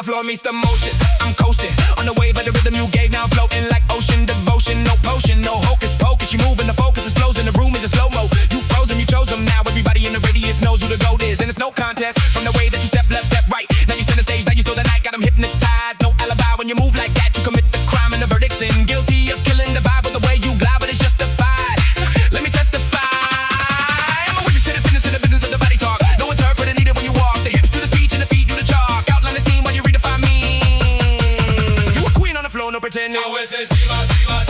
the floor meets the motion. I'm coasting on the wave of the rhythm you gave. Now I'm floating like ocean devotion. No potion, no hocus pocus. You moving, the focus explosion. The room is a slow-mo. You frozen, you chose them. Now everybody in the radius knows who the GOAT is. And it's no contest from the way that you step left, step right. Now you center stage, now you stole the night. Got them hypnotized. No alibi when you move like that. You commit the crime and the verdict's in. Guilty of killing the vibe with the way you glide, but it's justified. Let me testify. I'm a witness to the fitness and the business of the body talk. No interpreter needed when you walk. The hips do the speech and the feet do the chalk. Outline the scene while you redefine me. You a queen on the floor, no pretending. Aue Se Musa Musa.